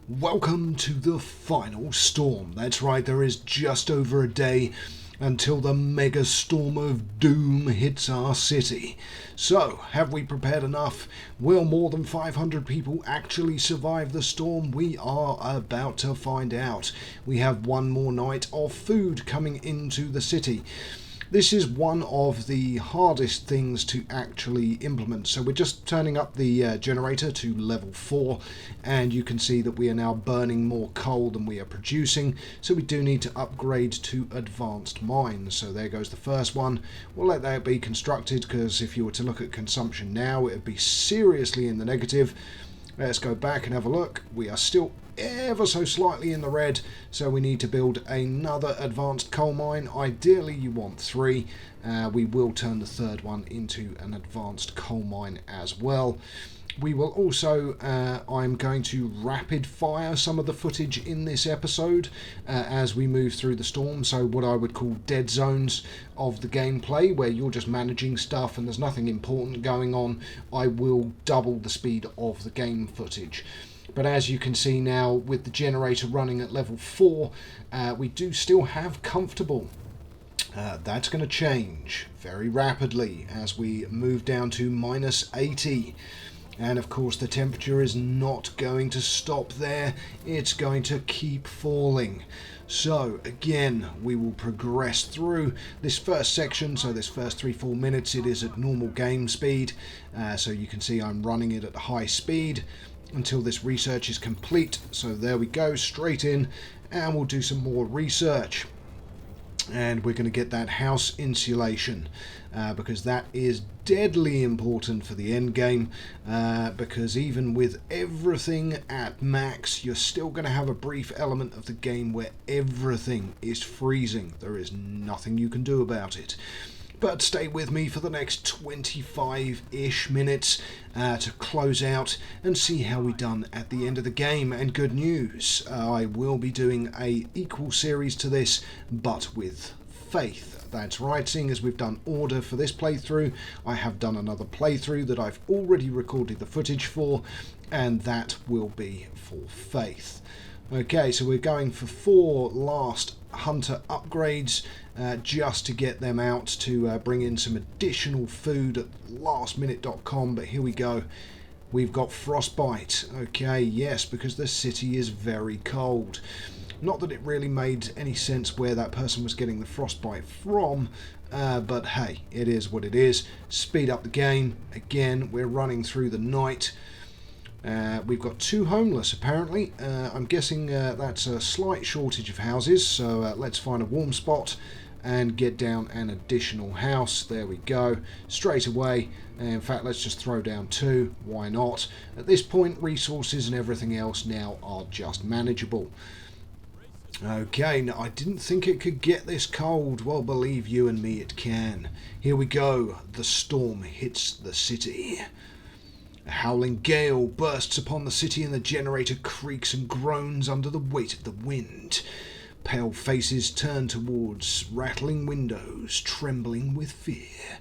Welcome to the final storm. That's right, there is just over a day until the mega storm of doom hits our city. So, have we prepared enough? Will more than 500 people actually survive the storm? We are about to find out. We have one more night of food coming into the city. This is one of the hardest things to actually implement. So we're just turning up the generator to level 4, and you can see that we are now burning more coal than we are producing. So we do need to upgrade to advanced mines. So there goes the first one. We'll let that be constructed, because if you were to look at consumption now, it would be seriously in the negative. Let's go back and have a look. We are still ever so slightly in the red, so we need to build another advanced coal mine. Ideally you want 3. We will turn the third one into an advanced coal mine as well. We will also, I'm going to rapid fire some of the footage in this episode as we move through the storm, so what I would call dead zones of the gameplay where you're just managing stuff and there's nothing important going on. I will double the speed of the game footage. But as you can see now, with the generator running at level 4, we do still have comfortable. That's going to change very rapidly as we move down to minus 80. And of course the temperature is not going to stop there, it's going to keep falling. So again, we will progress through this first section, so this first 3-4 minutes it is at normal game speed. So you can see I'm running it at high speed until this research is complete. So there we go, straight in, and we'll do some more research. And we're going to get that house insulation because that is deadly important for the end game, because even with everything at max, you're still going to have a brief element of the game where everything is freezing. There is nothing you can do about it. But stay with me for the next 25-ish minutes to close out and see how we done at the end of the game. And good news, I will be doing a equal series to this, but with faith. That's right, seeing as we've done order for this playthrough, I have done another playthrough that I've already recorded the footage for, and that will be for faith. Okay, so we're going for 4 last hunter upgrades just to get them out to bring in some additional food at lastminute.com, but here we go. We've got frostbite. Okay, yes, because the city is very cold. Not that it really made any sense where that person was getting the frostbite from, but hey, it is what it is. Speed up the game. Again, we're running through the night. We've got 2 homeless apparently. I'm guessing that's a slight shortage of houses, so let's find a warm spot and get down an additional house. There we go, straight away. In fact, let's just throw down 2, why not? At this point, resources and everything else now are just manageable. Okay, now I didn't think it could get this cold. Well, believe you and me, it can. Here we go, the storm hits the city. A howling gale bursts upon the city and the generator creaks and groans under the weight of the wind. Pale faces turn towards rattling windows, trembling with fear.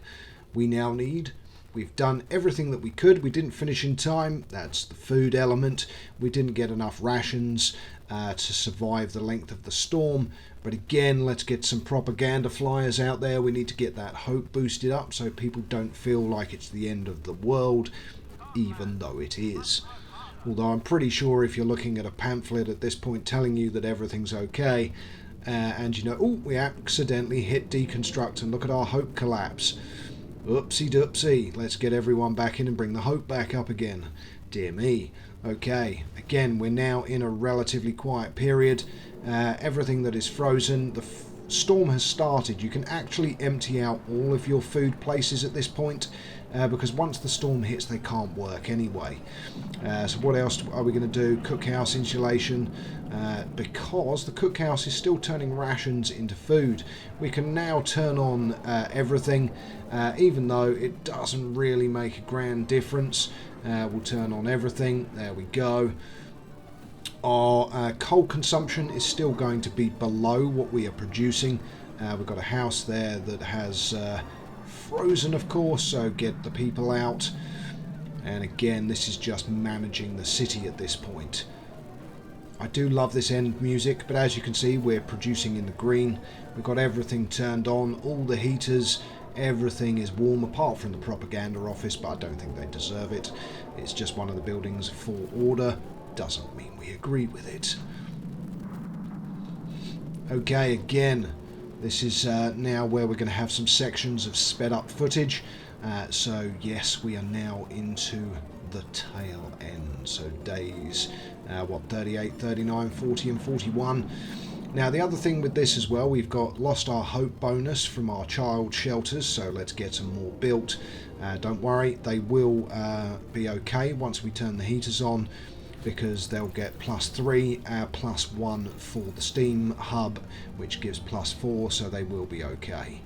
We now need... We've done everything that we could. We didn't finish in time. That's the food element. We didn't get enough rations to survive the length of the storm. But again, let's get some propaganda flyers out there. We need to get that hope boosted up so people don't feel like it's the end of the world, even though it is. Although I'm pretty sure if you're looking at a pamphlet at this point telling you that everything's okay, and you know, oh, we accidentally hit deconstruct and look at our hope collapse. Oopsie doopsie. Let's get everyone back in and bring the hope back up again. Dear me. Okay, again, we're now in a relatively quiet period. Everything that is frozen, the storm has started. You can actually empty out all of your food places at this point, because once the storm hits they can't work anyway. So what else are we going to do? Cookhouse insulation, because the cookhouse is still turning rations into food. We can now turn on everything, even though it doesn't really make a grand difference. We'll turn on everything. There we go. Our coal consumption is still going to be below what we are producing. We've got a house there that has frozen, of course, so get the people out. And again, this is just managing the city at this point. I do love this end music, but as you can see, we're producing in the green. We've got everything turned on, all the heaters, everything is warm apart from the propaganda office, but I don't think they deserve it. It's just one of the buildings for order. Doesn't mean we agree with it. Okay, again, this is now where we're going to have some sections of sped up footage. So yes, we are now into the tail end. So days, 38, 39, 40 and 41. Now the other thing with this as well, we've got lost our hope bonus from our child shelters, so let's get some more built. Don't worry, they will be okay once we turn the heaters on, because they'll get +3, +1 for the steam hub, which gives +4, so they will be okay.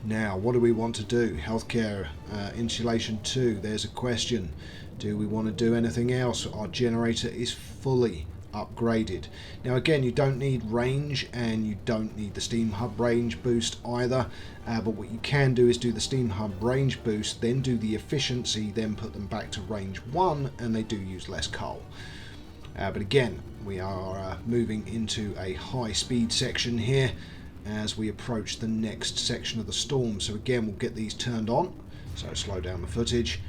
Now, what do we want to do? Healthcare, insulation 2, there's a question. Do we want to do anything else? Our generator is fully upgraded. Now again, you don't need range and you don't need the steam hub range boost either, but what you can do is do the steam hub range boost, then do the efficiency, then put them back to range 1, and they do use less coal. But again, we are moving into a high speed section here as we approach the next section of the storm. So again, we'll get these turned on, so slow down the footage,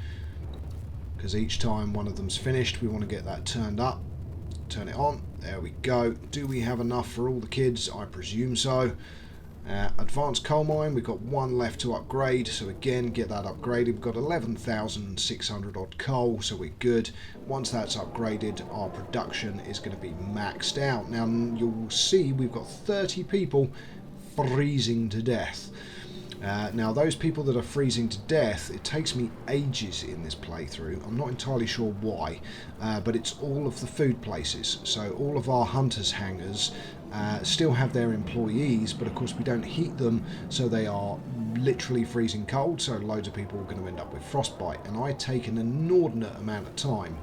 because each time one of them's finished we want to get that turned up. Turn it on, there we go. Do we have enough for all the kids? I presume so. Advanced coal mine, we've got one left to upgrade, so again, get that upgraded. We've got 11,600 odd coal, so we're good. Once that's upgraded, our production is going to be maxed out. Now you'll see we've got 30 people freezing to death. Now those people that are freezing to death, it takes me ages in this playthrough. I'm not entirely sure why, but it's all of the food places. So all of our hunters' hangars still have their employees, but of course we don't heat them, so they are literally freezing cold, so loads of people are going to end up with frostbite. And I take an inordinate amount of time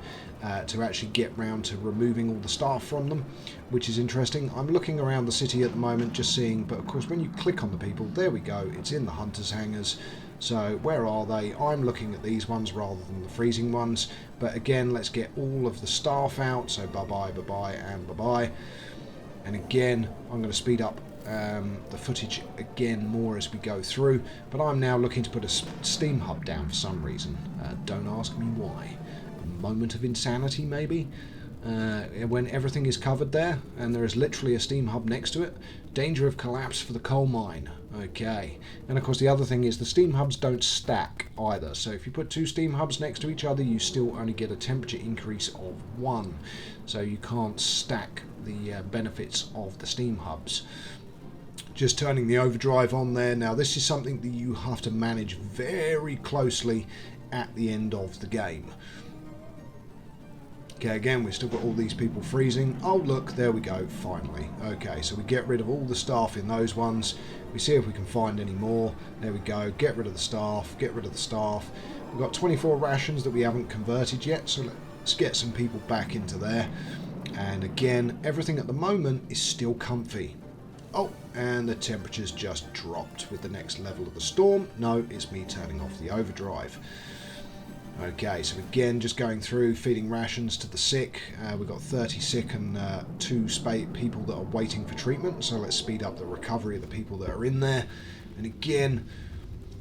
to actually get round to removing all the staff from them, which is interesting. I'm looking around the city at the moment just seeing, but of course when you click on the people, there we go, it's in the hunters' hangars. So where are they? I'm looking at these ones rather than the freezing ones, but again, let's get all of the staff out. So bye bye, bye bye and bye bye. And again, I'm going to speed up the footage again more as we go through, but I'm now looking to put a steam hub down for some reason. Don't ask me why. A moment of insanity maybe, when everything is covered there and there is literally a steam hub next to it. Danger of collapse for the coal mine. Okay, and of course the other thing is the steam hubs don't stack either, so if you put two steam hubs next to each other, you still only get a temperature increase of 1, so you can't stack the benefits of the steam hubs. Just turning the overdrive on there. Now this is something that you have to manage very closely at the end of the game. Okay, again, we've still got all these people freezing. Oh look, there we go, finally. Okay, so we get rid of all the staff in those ones. We see if we can find any more. There we go, get rid of the staff, get rid of the staff. We've got 24 rations that we haven't converted yet, so let's get some people back into there. And again, everything at the moment is still comfy. Oh, and the temperature's just dropped with the next level of the storm. No, it's me turning off the overdrive. Okay, so again, just going through, feeding rations to the sick. We've got 30 sick and 2 people that are waiting for treatment, so let's speed up the recovery of the people that are in there. And again,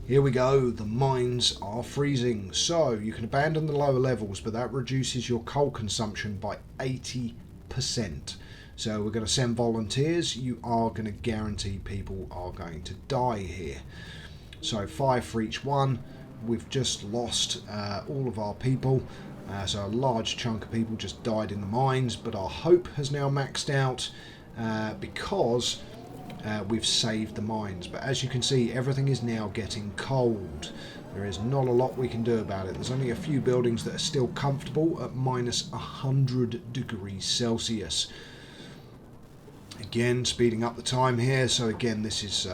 here we go, the mines are freezing. So you can abandon the lower levels, but that reduces your coal consumption by 80%. So we're going to send volunteers. You are going to guarantee people are going to die here. So 5 for each one. We've just lost all of our people, so a large chunk of people just died in the mines, but our hope has now maxed out because we've saved the mines. But as you can see, everything is now getting cold. There is not a lot we can do about it. There's only a few buildings that are still comfortable at minus 100 degrees Celsius. Again, speeding up the time here, so again this is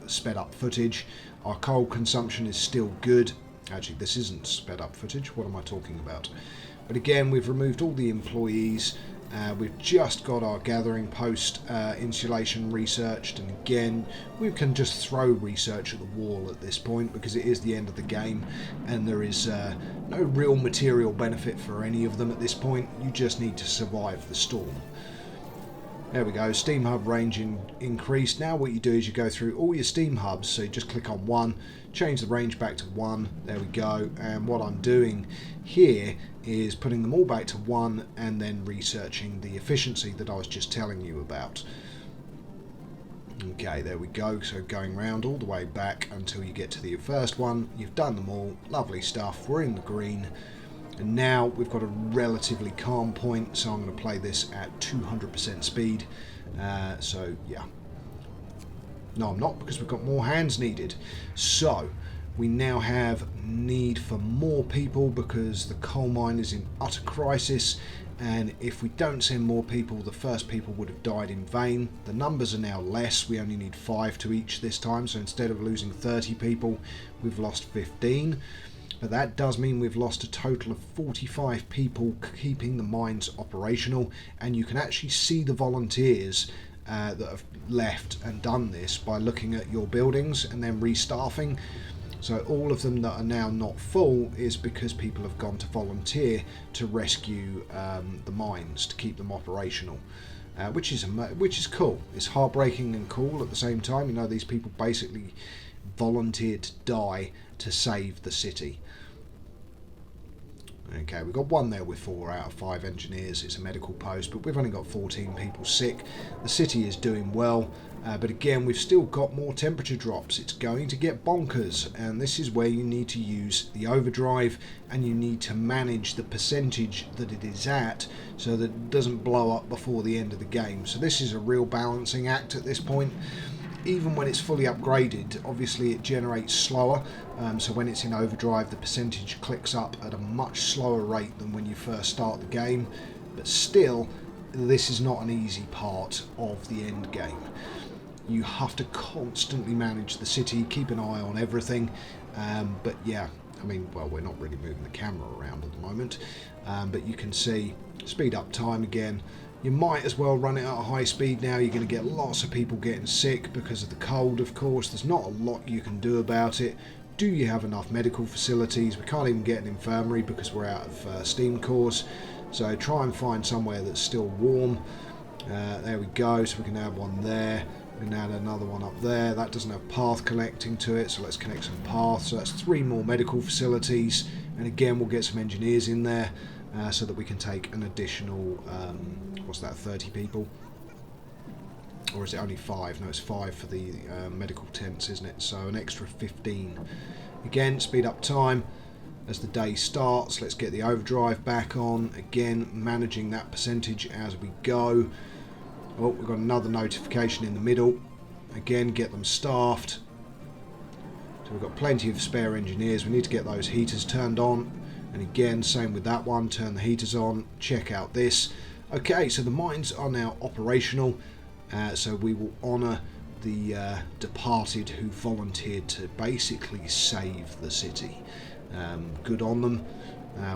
sped up footage. Our coal consumption is still good. Actually, this isn't sped up footage. What am I talking about? But again, we've removed all the employees. We've just got our gathering post insulation researched, and again we can just throw research at the wall at this point because it is the end of the game and there is no real material benefit for any of them at this point. You just need to survive the storm. There we go, steam hub range increased. Now what you do is you go through all your steam hubs, so you just click on one, change the range back to 1, there we go, and what I'm doing here is putting them all back to 1 and then researching the efficiency that I was just telling you about. Okay, there we go, so going round all the way back until you get to the first one. You've done them all, lovely stuff, we're in the green. And now we've got a relatively calm point, so I'm going to play this at 200% speed. So yeah. No, I'm not, because we've got more hands needed. So we now have need for more people because the coal mine is in utter crisis. And if we don't send more people, the first people would have died in vain. The numbers are now less. We only need 5 to each this time. So instead of losing 30 people, we've lost 15. But that does mean we've lost a total of 45 people keeping the mines operational, and you can actually see the volunteers that have left and done this by looking at your buildings and then restaffing. So all of them that are now not full is because people have gone to volunteer to rescue the mines, to keep them operational. Which is cool. It's heartbreaking and cool at the same time. You know, these people basically volunteered to die to save the city. Okay, we've got one there with 4 out of 5 engineers. It's a medical post, but we've only got 14 people sick. The city is doing well, but again, we've still got more temperature drops. It's going to get bonkers, and this is where you need to use the overdrive, and you need to manage the percentage that it is at so that it doesn't blow up before the end of the game. So this is a real balancing act at this point. Even when it's fully upgraded, obviously it generates slower, so when it's in overdrive the percentage clicks up at a much slower rate than when you first start the game, but still this is not an easy part of the end game. You have to constantly manage the city, keep an eye on everything, but yeah, I mean, well, we're not really moving the camera around at the moment, but you can see speed up time again. You might as well run it at a high speed now. You're going to get lots of people getting sick because of the cold, of course. There's not a lot you can do about it. Do you have enough medical facilities? We can't even get an infirmary because we're out of steam cores. So try and find somewhere that's still warm. There we go. So we can add one there. We can add another one up there. That doesn't have path connecting to it, so let's connect some paths. So that's 3 more medical facilities. And again, we'll get some engineers in there. So that we can take an additional, what's that, 30 people? Or is it only 5? No, it's 5 for the medical tents, isn't it? So an extra 15. Again, speed up time as the day starts. Let's get the overdrive back on. Again, managing that percentage as we go. Oh, we've got another notification in the middle. Again, get them staffed. So we've got plenty of spare engineers. We need to get those heaters turned on. And again, same with that one, turn the heaters on, check out this. Okay, so the mines are now operational, so we will honour the departed who volunteered to basically save the city. Good on them.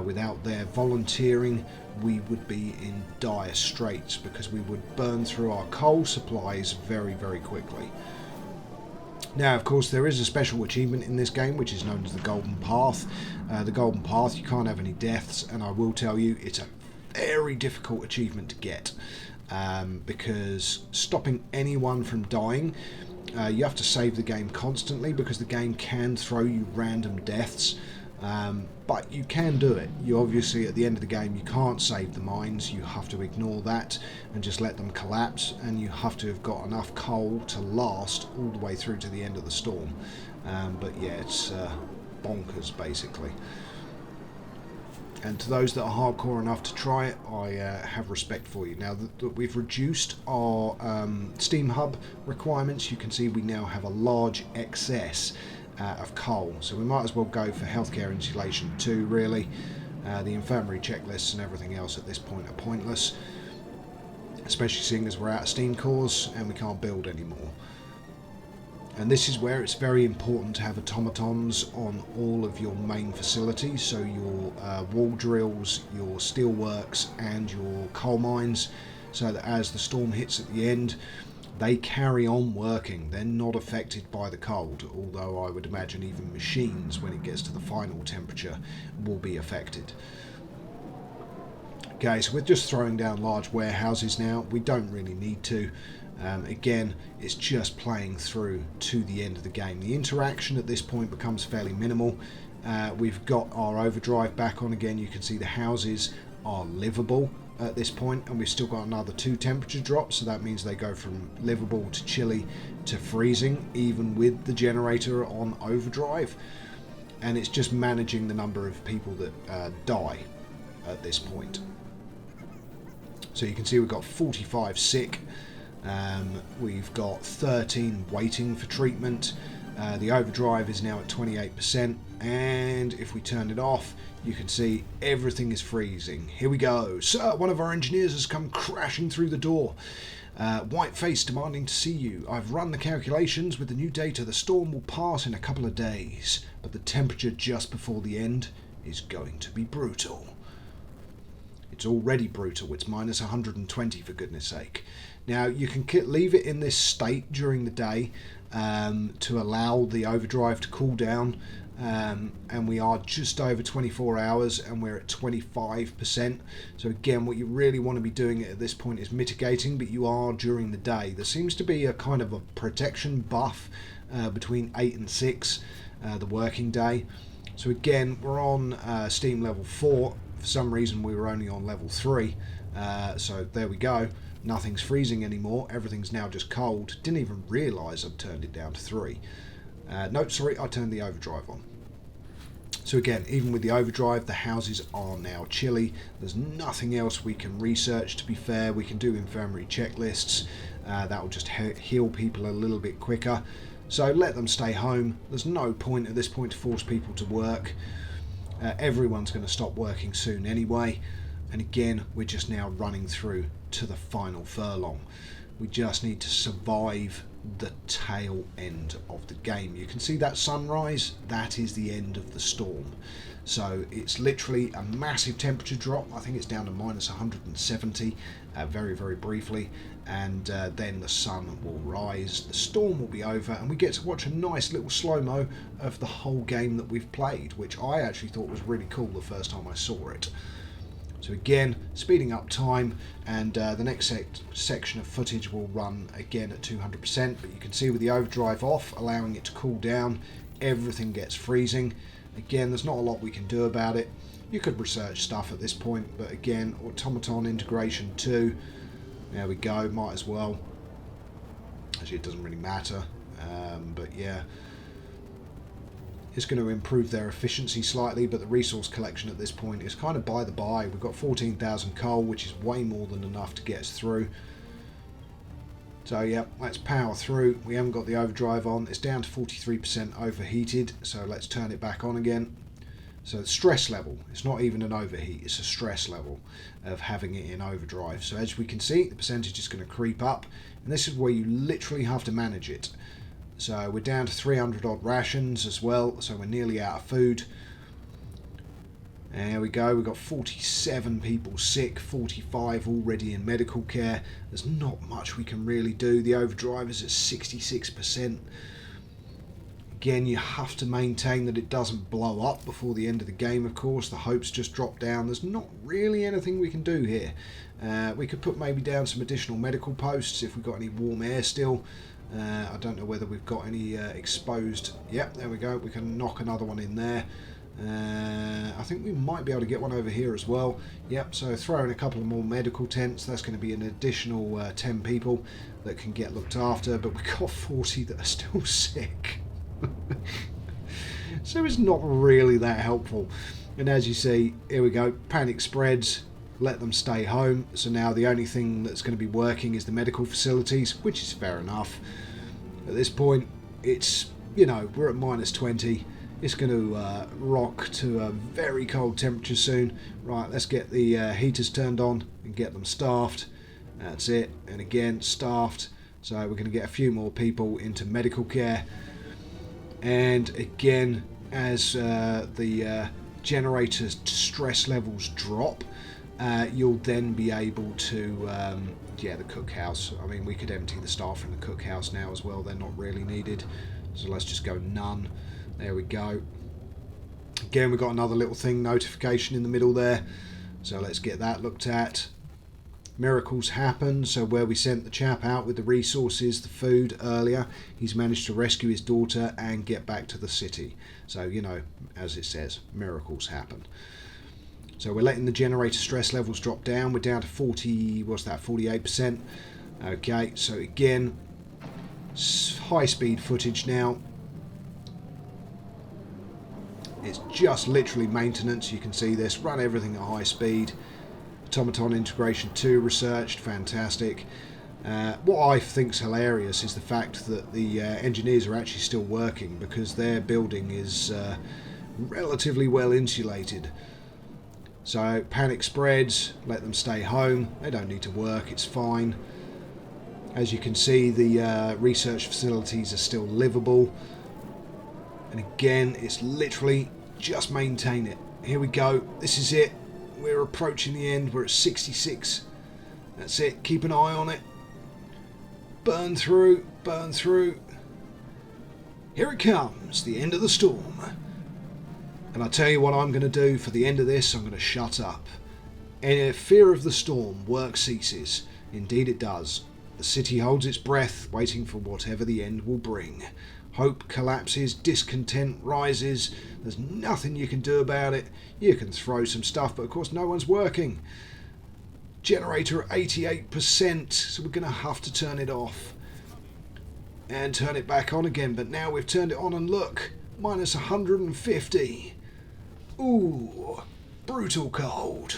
Without their volunteering, we would be in dire straits because we would burn through our coal supplies very, very quickly. Now, of course, there is a special achievement in this game, which is known as the Golden Path. The Golden Path, you can't have any deaths, and I will tell you, it's a very difficult achievement to get, because stopping anyone from dying, you have to save the game constantly, because the game can throw you random deaths, but you can do it. You obviously, at the end of the game, you can't save the mines. You have to ignore that and just let them collapse, and you have to have got enough coal to last all the way through to the end of the storm. But yeah, it's bonkers basically. And to those that are hardcore enough to try it, I have respect for you. Now that we've reduced our steam hub requirements, you can see we now have a large excess of coal, so we might as well go for healthcare insulation too, really. The infirmary checklists and everything else at this point are pointless, especially seeing as we're out of steam cores and we can't build anymore. And this is where it's very important to have automatons on all of your main facilities, so your wall drills, your steelworks and your coal mines, so that as the storm hits at the end, they carry on working. They're not affected by the cold, although I would imagine even machines, when it gets to the final temperature, will be affected. Okay, so we're just throwing down large warehouses now. We don't really need to. Again, it's just playing through to the end of the game. The interaction at this point becomes fairly minimal. We've got our overdrive back on again. You can see the houses are livable at this point, and we've still got another 2 temperature drops, so that means they go from livable to chilly to freezing, even with the generator on overdrive. And it's just managing the number of people that die at this point. So you can see we've got 45 sick. We've got 13 waiting for treatment. The overdrive is now at 28%, and if we turn it off, you can see everything is freezing. Here we go. Sir, one of our engineers has come crashing through the door. White face demanding to see you. I've run the calculations. With the new data, the storm will pass in a couple of days, but the temperature just before the end is going to be brutal. It's already brutal. It's minus 120 for goodness sake. Now you can leave it in this state during the day to allow the overdrive to cool down, and we are just over 24 hours and we're at 25%. So again, what you really want to be doing at this point is mitigating, but you are during the day. There seems to be a kind of a protection buff between 8 and 6, the working day. So again, we're on steam level 4. For some reason we were only on level 3, so there we go. Nothing's freezing anymore, everything's now just cold. Didn't even realise I'd turned it down to 3. No, sorry, I turned the overdrive on. So again, even with the overdrive, the houses are now chilly. There's nothing else we can research, to be fair. We can do infirmary checklists. That will just heal people a little bit quicker. So let them stay home. There's no point at this point to force people to work. Everyone's going to stop working soon anyway. And again, we're just now running through to the final furlong. We just need to survive the tail end of the game. You can see that sunrise, that is the end of the storm. So it's literally a massive temperature drop. I think it's down to minus 170 very, very briefly. And then the sun will rise, the storm will be over, and we get to watch a nice little slow-mo of the whole game that we've played, which I actually thought was really cool the first time I saw it. So again, speeding up time, and the next section of footage will run again at 200%, but you can see with the overdrive off, allowing it to cool down, everything gets freezing. Again, there's not a lot we can do about it. You could research stuff at this point, but again, automaton integration 2, there we go, might as well. Actually, it doesn't really matter, but yeah. It's going to improve their efficiency slightly, but the resource collection at this point is kind of by the by. We've got 14,000 coal, which is way more than enough to get us through. So yeah, let's power through. We haven't got the overdrive on. It's down to 43% overheated, so let's turn it back on again. So the stress level, it's not even an overheat, it's a stress level of having it in overdrive. So as we can see, the percentage is going to creep up, and this is where you literally have to manage it. So we're down to 300 odd rations as well, so we're nearly out of food. And there we go, we've got 47 people sick, 45 already in medical care. There's not much we can really do. The overdrive is at 66%. Again, you have to maintain that it doesn't blow up before the end of the game, of course. The hopes just drop down. There's not really anything we can do here. We could put maybe down some additional medical posts if we've got any warm air still. I don't know whether we've got any exposed. Yep, there we go. We can knock another one in there. I think we might be able to get one over here as well. Yep, so throw in a couple of more medical tents. That's going to be an additional 10 people that can get looked after, but we've got 40 that are still sick. So it's not really that helpful. And as you see, here we go, panic spreads, let them stay home. So now the only thing that's going to be working is the medical facilities, which is fair enough. At this point, it's, you know, we're at minus 20. It's going to rock to a very cold temperature soon. Right, let's get the heaters turned on and get them staffed. That's it. And again, staffed. So we're going to get a few more people into medical care. And again, as the generator's stress levels drop, you'll then be able to, yeah, the cookhouse. I mean, we could empty the staff from the cookhouse now as well. They're not really needed. So let's just go none. There we go. Again, we've got another little thing, notification in the middle there. So let's get that looked at. Miracles happen. So where we sent the chap out with the resources, the food earlier, he's managed to rescue his daughter and get back to the city. So, you know, as it says, miracles happen. So we're letting the generator stress levels drop down. We're down to 48%. Okay, so again, high speed footage now. It's just literally maintenance. You can see this. Run everything at high speed. Automaton integration 2 researched. Fantastic. What I think's hilarious is the fact that the engineers are actually still working because their building is relatively well insulated. So panic spreads. Let them stay home. They don't need to work. It's fine. As you can see, the research facilities are still livable. And again, it's literally just maintain it. Here we go. This is it. We're approaching the end. We're at 66. That's it. Keep an eye on it. Burn through. Burn through. Here it comes. The end of the storm. And I'll tell you what I'm going to do for the end of this. I'm going to shut up. In fear of the storm, work ceases. Indeed it does. The city holds its breath, waiting for whatever the end will bring. Hope collapses, discontent rises. There's nothing you can do about it. You can throw some stuff, but of course no one's working. Generator at 88%, so we're going to have to turn it off. And turn it back on again, but now we've turned it on and look, minus 150. Ooh, brutal cold.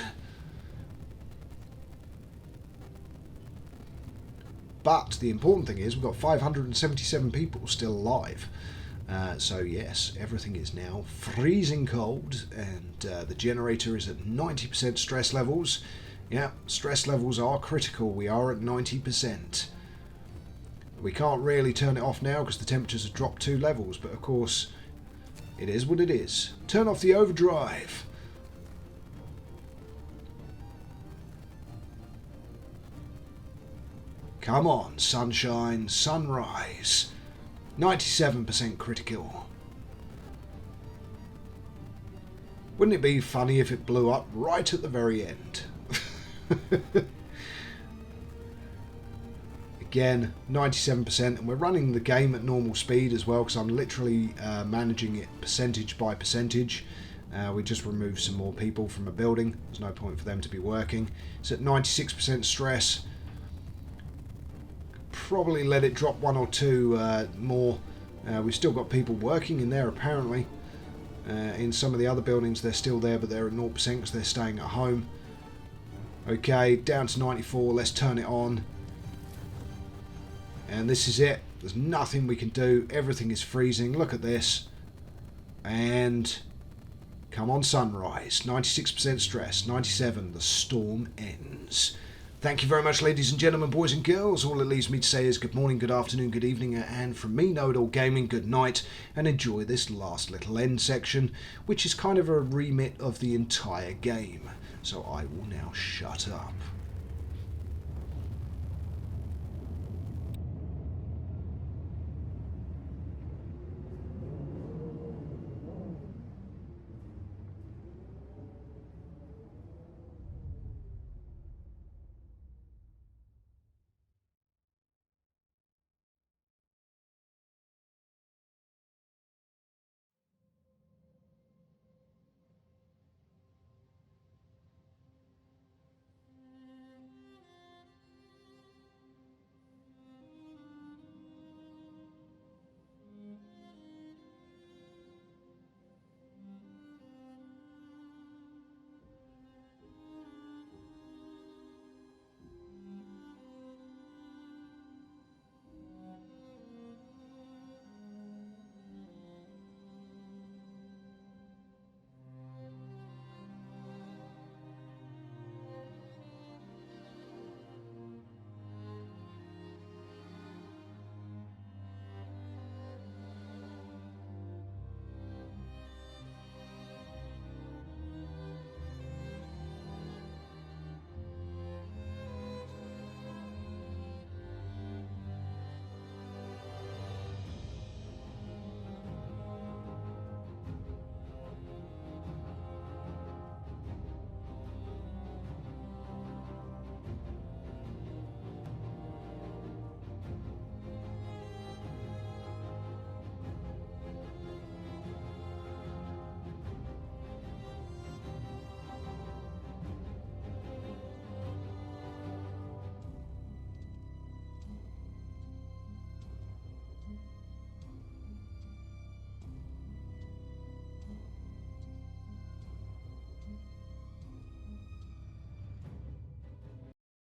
But the important thing is we've got 577 people still alive. So yes, everything is now freezing cold, and the generator is at 90% stress levels. Yeah, stress levels are critical. We are at 90%. We can't really turn it off now because the temperatures have dropped 2 levels, but of course it is what it is. Turn off the overdrive. Come on, sunshine, sunrise. 97% critical. Wouldn't it be funny if it blew up right at the very end? Again, 97%, and we're running the game at normal speed as well because I'm literally managing it percentage by percentage. We just removed some more people from a building. There's no point for them to be working. It's at 96% stress. Probably let it drop 1 or 2 more. We've still got people working in there apparently. In some of the other buildings they're still there, but they're at 0% because they're staying at home. Okay, down to 94. Let's turn it on. And this is it. There's nothing we can do. Everything is freezing. Look at this. And come on, sunrise. 96% stress. 97. The storm ends. Thank you very much, ladies and gentlemen, boys and girls. All it leaves me to say is good morning, good afternoon, good evening, and from me, Know It All Gaming, good night, and enjoy this last little end section, which is kind of a remit of the entire game. So I will now shut up.